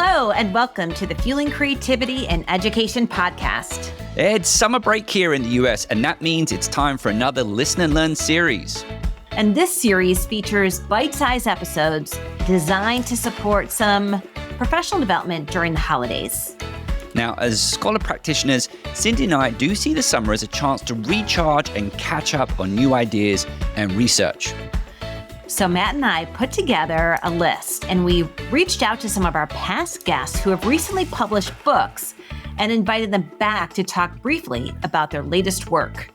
Hello, and welcome to the Fueling Creativity and Education podcast. It's summer break here in the US, and that means it's time for another Listen and Learn series. And this series features bite-sized episodes designed to support some professional development during the holidays. Now, as scholar practitioners, Cindy and I do see the summer as a chance to recharge and catch up on new ideas and research. So Matt and I put together a list, and we reached out to some of our past guests who have recently published books and invited them back to talk briefly about their latest work.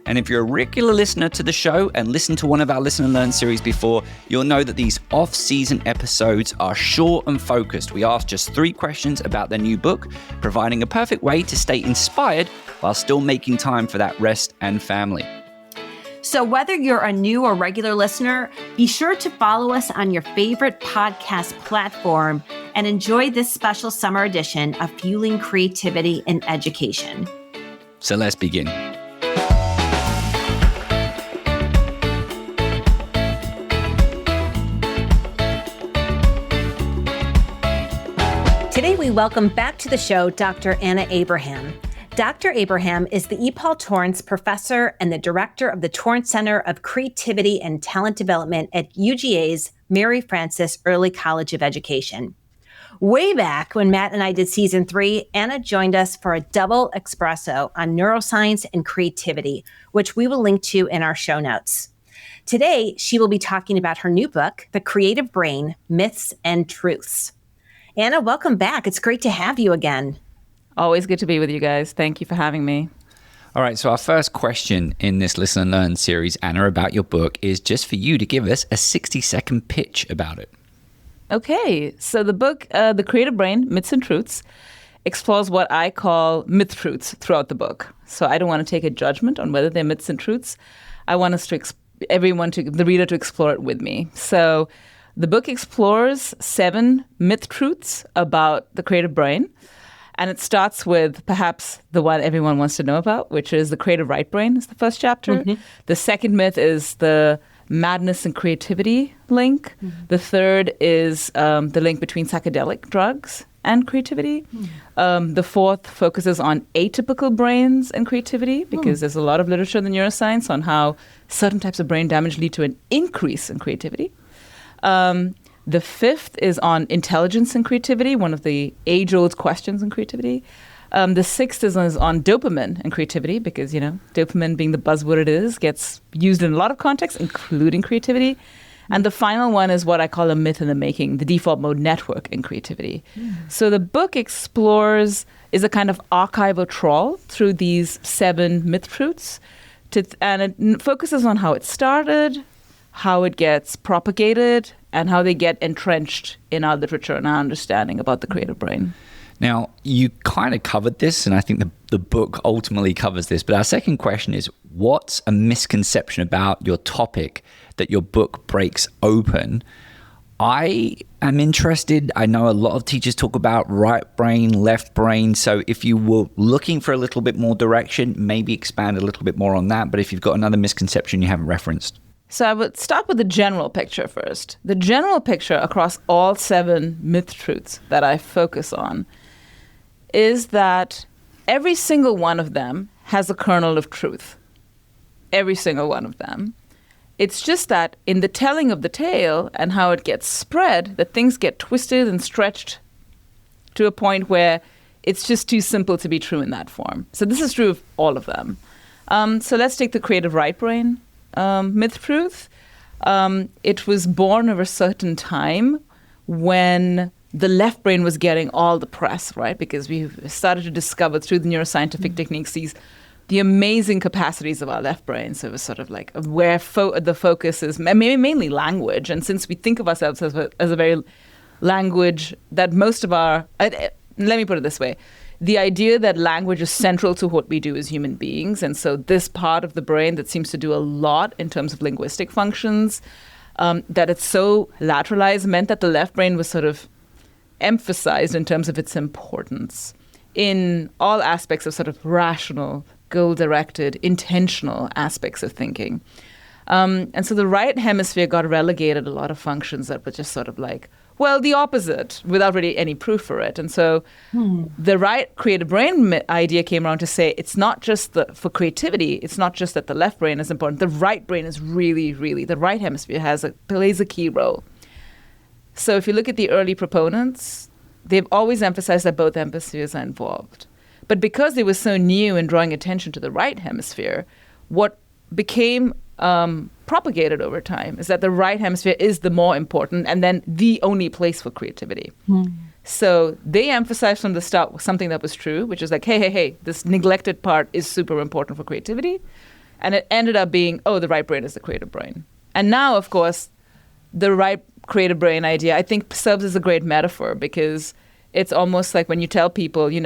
And if you're a regular listener to the show and listened to one of our Listen and Learn series before, you'll know that these off-season episodes are short and focused. We ask just 3 questions about their new book, providing a perfect way to stay inspired while still making time for that rest and family. So whether you're a new or regular listener, be sure to follow us on your favorite podcast platform and enjoy this special summer edition of Fueling Creativity and Education. So let's begin. Today we welcome back to the show Dr. Anna Abraham. Dr. Abraham is the E. Paul Torrance Professor and the Director of the Torrance Center of Creativity and Talent Development at UGA's Mary Frances Early College of Education. Way back when Matt and I did season 3, Anna joined us for a double espresso on neuroscience and creativity, which we will link to in our show notes. Today, she will be talking about her new book, The Creative Brain, Myths and Truths. Anna, welcome back. It's great to have you again. Always good to be with you guys. Thank you for having me. All right, so our first question in this Listen and Learn series, Anna, about your book is just for you to give us a 60-second pitch about it. Okay, so the book, The Creative Brain, Myths and Truths, explores what I call myth truths throughout the book. So I don't want to take a judgment on whether they're myths and truths. I want us to, the reader to explore it with me. So the book explores 7 myth truths about the creative brain. And it starts with perhaps the one everyone wants to know about, which is the creative right brain is the first chapter. Mm-hmm. The second myth is the madness and creativity link. Mm-hmm. The third is the link between psychedelic drugs and creativity. Mm-hmm. The fourth focuses on atypical brains and creativity, because there's a lot of literature in the neuroscience on how certain types of brain damage lead to an increase in creativity. The fifth is on intelligence and creativity, one of the age-old questions in creativity. The sixth is on dopamine and creativity, because, dopamine being the buzzword it is, gets used in a lot of contexts, including creativity. And the final one is what I call a myth in the making, the default mode network in creativity. So the book is a kind of archival trawl through these 7 myth truths, and it focuses on how it started, how it gets propagated, and how they get entrenched in our literature and our understanding about the creative brain. Now, you kind of covered this, and I think the book ultimately covers this, but our second question is, what's a misconception about your topic that your book breaks open? I am interested. I know a lot of teachers talk about right brain, left brain. So if you were looking for a little bit more direction, maybe expand a little bit more on that. But if you've got another misconception you haven't referenced. So I would start with the general picture first. The general picture across all 7 myth truths that I focus on is that every single one of them has a kernel of truth. Every single one of them. It's just that in the telling of the tale and how it gets spread, that things get twisted and stretched to a point where it's just too simple to be true in that form. So this is true of all of them. So let's take the creative right brain myth truth. It was born of a certain time when the left brain was getting all the press, right? Because we started to discover through the neuroscientific techniques the amazing capacities of our left brain. So it was sort of like where the focus is mainly language. And since we think of ourselves as a very language that most of our, let me put it this way, the idea that language is central to what we do as human beings. And so this part of the brain that seems to do a lot in terms of linguistic functions, that it's so lateralized meant that the left brain was sort of emphasized in terms of its importance in all aspects of sort of rational, goal-directed, intentional aspects of thinking. And so the right hemisphere got relegated a lot of functions that were just sort of like Well, the opposite, without really any proof for it. And so the right creative brain idea came around to say it's not just for creativity, it's not just that the left brain is important. The right brain is really, really, the right hemisphere plays a key role. So if you look at the early proponents, they've always emphasized that both hemispheres are involved. But because they were so new in drawing attention to the right hemisphere, what became propagated over time is that the right hemisphere is the more important and then the only place for creativity. So they emphasized from the start something that was true, which is like, hey, this neglected part is super important for creativity. And it ended up being, the right brain is the creative brain. And now, of course, the right creative brain idea, I think, serves as a great metaphor because it's almost like when you tell people, we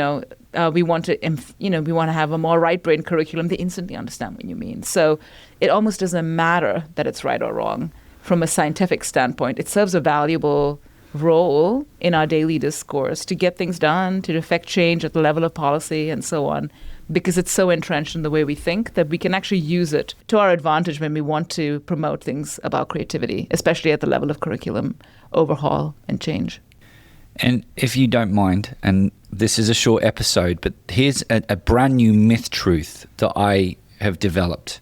want to have a more right brain curriculum, they instantly understand what you mean. So it almost doesn't matter that it's right or wrong from a scientific standpoint. It serves a valuable role in our daily discourse to get things done, to affect change at the level of policy and so on, because it's so entrenched in the way we think that we can actually use it to our advantage when we want to promote things about creativity, especially at the level of curriculum overhaul and change. And if you don't mind, and this is a short episode, but here's a brand new myth truth that I have developed,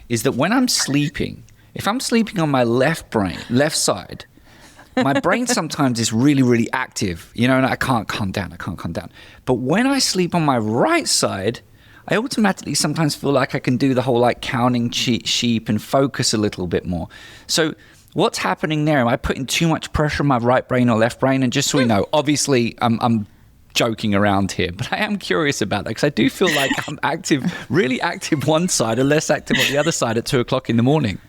is that when I'm sleeping, if I'm sleeping on my left side, my brain sometimes is really, really active, and I can't calm down. But when I sleep on my right side, I automatically sometimes feel like I can do the whole counting sheep and focus a little bit more. So what's happening there? Am I putting too much pressure on my right brain or left brain? And just so we know, obviously I'm joking around here, but I am curious about that because I do feel like I'm really active one side and less active on the other side at 2:00 in the morning.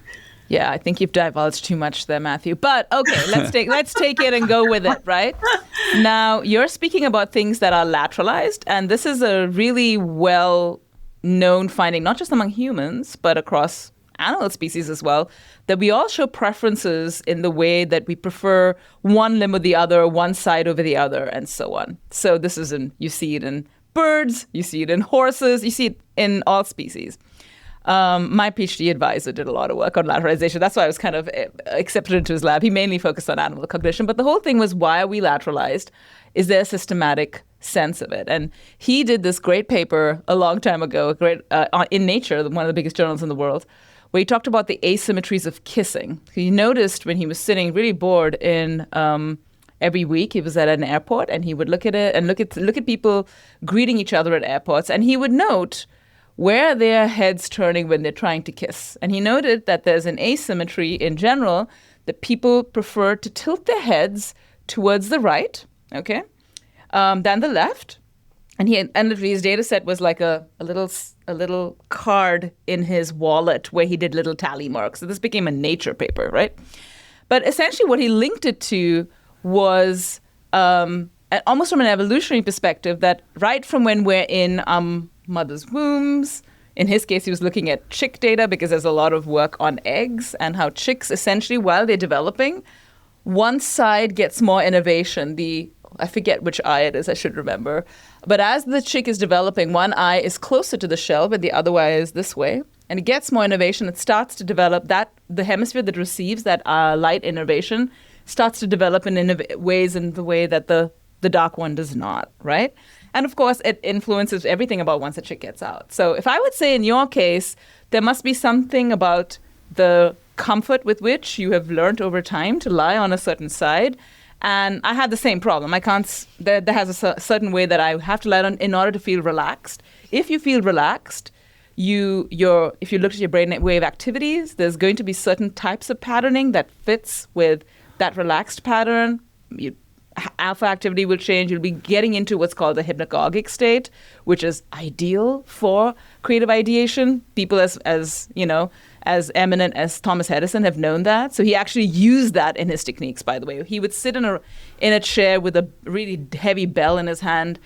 Yeah, I think you've divulged too much there, Matthew. But okay, let's take it and go with it, right? Now, you're speaking about things that are lateralized, and this is a really well-known finding, not just among humans, but across animal species as well, that we all show preferences in the way that we prefer one limb or the other, one side over the other, and so on. So this is you see it in birds, you see it in horses, you see it in all species. My PhD advisor did a lot of work on lateralization. That's why I was kind of accepted into his lab. He mainly focused on animal cognition. But the whole thing was, why are we lateralized? Is there a systematic sense of it? And he did this great paper a long time ago, in Nature, one of the biggest journals in the world, where he talked about the asymmetries of kissing. He noticed when he was sitting really bored every week, he was at an airport, and he would look at it and look at people greeting each other at airports, and he would note where their heads turning when they're trying to kiss. And he noted that there's an asymmetry in general, that people prefer to tilt their heads towards the right, okay, than the left. And his data set was like a little card in his wallet where he did little tally marks. So this became a Nature paper, right? But essentially what he linked it to was almost from an evolutionary perspective, that right from when we're in mother's wombs, in his case, he was looking at chick data because there's a lot of work on eggs and how chicks essentially, while they're developing, one side gets more innovation. I forget which eye it is, I should remember. But as the chick is developing, one eye is closer to the shell, but the other eye is this way. And it gets more innovation. It starts to develop the hemisphere that receives that light innovation starts to develop in ways in the way that the dark one does not, right? And of course, it influences everything about once a chick gets out. So if I would say in your case, there must be something about the comfort with which you have learned over time to lie on a certain side. And I had the same problem. There has a certain way that I have to lie on in order to feel relaxed. If you feel relaxed, if you look at your brainwave activities, there's going to be certain types of patterning that fits with that relaxed pattern. Alpha activity will change. You'll be getting into what's called the hypnagogic state, which is ideal for creative ideation. People as eminent as Thomas Edison have known that. So he actually used that in his techniques, by the way. He would sit in a chair with a really heavy bell in his hand,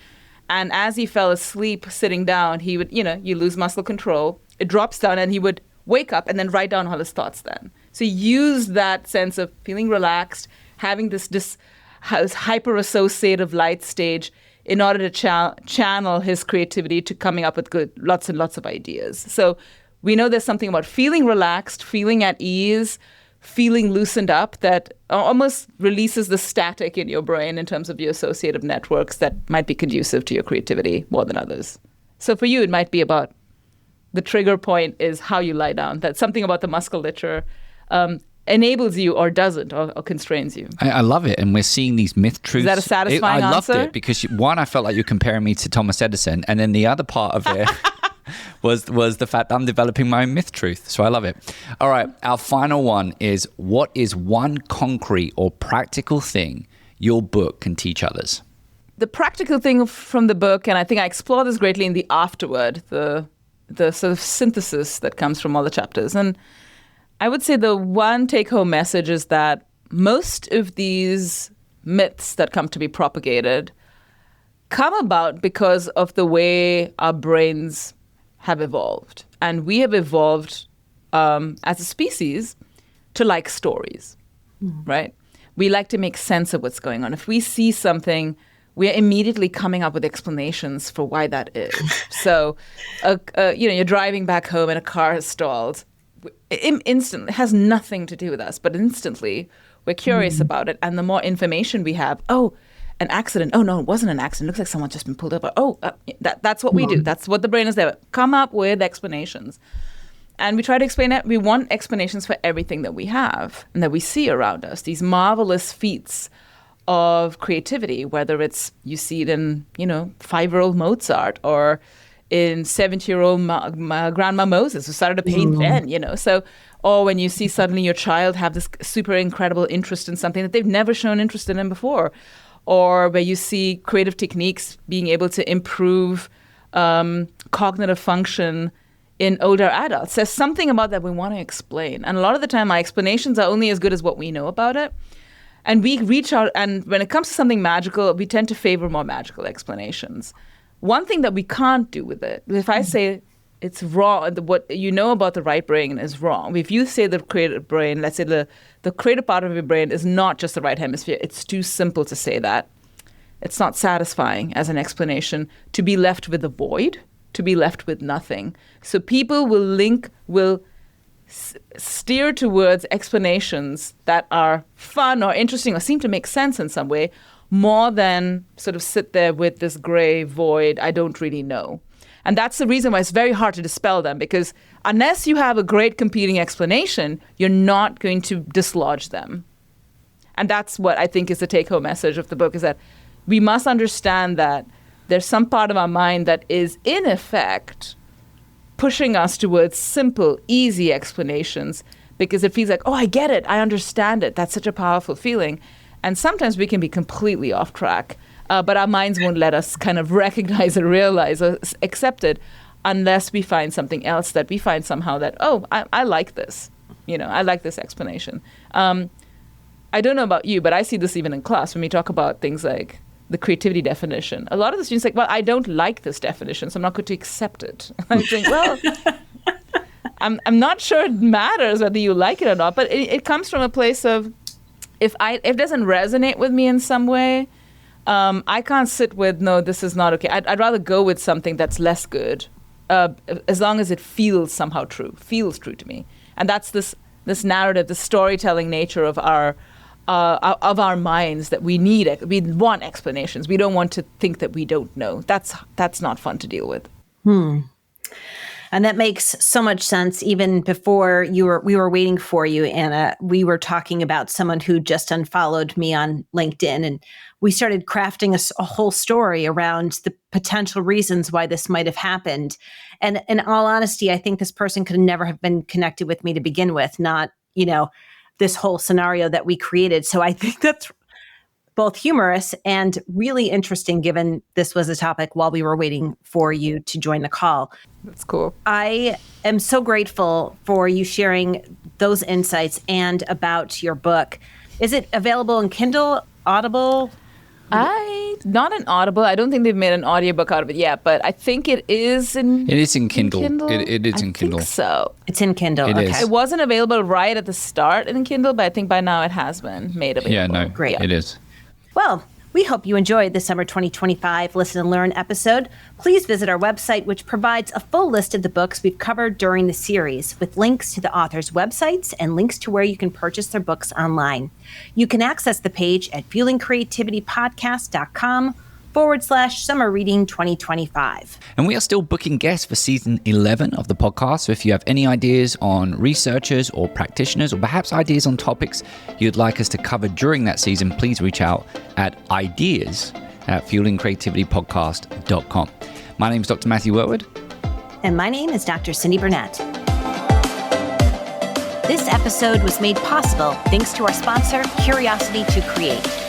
and as he fell asleep sitting down, he would, you lose muscle control. It drops down, and he would wake up and then write down all his thoughts then. So he used that sense of feeling relaxed, having this hyper-associative light stage in order to channel his creativity to coming up with lots and lots of ideas. So we know there's something about feeling relaxed, feeling at ease, feeling loosened up that almost releases the static in your brain in terms of your associative networks that might be conducive to your creativity more than others. So for you, it might be about the trigger point is how you lie down, that something about the musculature enables you or doesn't or constrains you. I love it. And we're seeing these myth truths. Is that a satisfying I loved answer? it because one, I felt like you're comparing me to Thomas Edison. And then the other part of it was the fact that I'm developing my own myth truth. So I love it. All right. Our final one is, what is one concrete or practical thing your book can teach others? The practical thing from the book, and I think I explore this greatly in the afterword, the sort of synthesis that comes from all the chapters. And I would say the one take-home message is that most of these myths that come to be propagated come about because of the way our brains have evolved. And we have evolved as a species to like stories, right? We like to make sense of what's going on. If we see something, we are immediately coming up with explanations for why that is. So, you're driving back home and a car has stalled. Instantly, it has nothing to do with us, but instantly we're curious about it. And the more information we have, an accident. Oh, no, it wasn't an accident. It looks like someone's just been pulled over. That's what we do. That's what the brain is there. Come up with explanations. And we try to explain it. We want explanations for everything that we have and that we see around us, these marvelous feats of creativity, whether it's you see it in, 5-year-old Mozart or in 70-year-old Grandma Moses who started to paint then, So, or when you see suddenly your child have this super incredible interest in something that they've never shown interest in before, or where you see creative techniques being able to improve cognitive function in older adults. There's something about that we want to explain. And a lot of the time, our explanations are only as good as what we know about it. And we reach out, and when it comes to something magical, we tend to favor more magical explanations. One thing that we can't do with it, if I say it's wrong, what you know about the right brain is wrong. If you say the creative brain, let's say the creative part of your brain is not just the right hemisphere, it's too simple to say that. It's not satisfying as an explanation to be left with a void, to be left with nothing. So people will steer towards explanations that are fun or interesting or seem to make sense in some way, more than sort of sit there with this gray void, I don't really know. And that's the reason why it's very hard to dispel them, because unless you have a great competing explanation, you're not going to dislodge them. And that's what I think is the take-home message of the book, is that we must understand that there's some part of our mind that is, in effect, pushing us towards simple, easy explanations, because it feels like, oh, I get it, I understand it. That's such a powerful feeling. And sometimes we can be completely off track, but our minds won't let us kind of recognize or realize or accept it unless we find something else that we find somehow that, I like this. I like this explanation. I don't know about you, but I see this even in class when we talk about things like the creativity definition. A lot of the students are like, well, I don't like this definition, so I'm not going to accept it. I think, well, I'm not sure it matters whether you like it or not, but it comes from a place of, if it doesn't resonate with me in some way, I can't sit with, no, this is not okay. I'd rather go with something that's less good, as long as it feels somehow true, feels true to me. And that's this narrative, the storytelling nature of our minds, that we want explanations. We don't want to think that we don't know. That's not fun to deal with. And that makes so much sense. Even before we were waiting for you, Anna, we were talking about someone who just unfollowed me on LinkedIn, and we started crafting a whole story around the potential reasons why this might have happened. And in all honesty, I think this person could never have been connected with me to begin with, not, this whole scenario that we created. So I think that's both humorous and really interesting, given this was a topic while we were waiting for you to join the call. That's cool. I am so grateful for you sharing those insights and about your book. Is it available in Kindle, Audible? Not in Audible. I don't think they've made an audiobook out of it yet, but I think it is in. It is in Kindle. It is in I Kindle. Think so. It's in Kindle. It okay. is. It wasn't available right at the start in Kindle, but I think by now it has been made available. Yeah, no, Great. It is. Well, We hope you enjoyed the Summer 2025 Listen and Learn episode. Please visit our website, which provides a full list of the books we've covered during the series, with links to the authors' websites and links to where you can purchase their books online. You can access the page at fuelingcreativitypodcast.com/summer reading 2025. And we are still booking guests for season 11 of the podcast. So if you have any ideas on researchers or practitioners, or perhaps ideas on topics you'd like us to cover during that season, please reach out at ideas@fuelingcreativitypodcast.com. My name is Dr. Matthew Wurtwood. And my name is Dr. Cindy Burnett. This episode was made possible thanks to our sponsor, Curiosity to Create.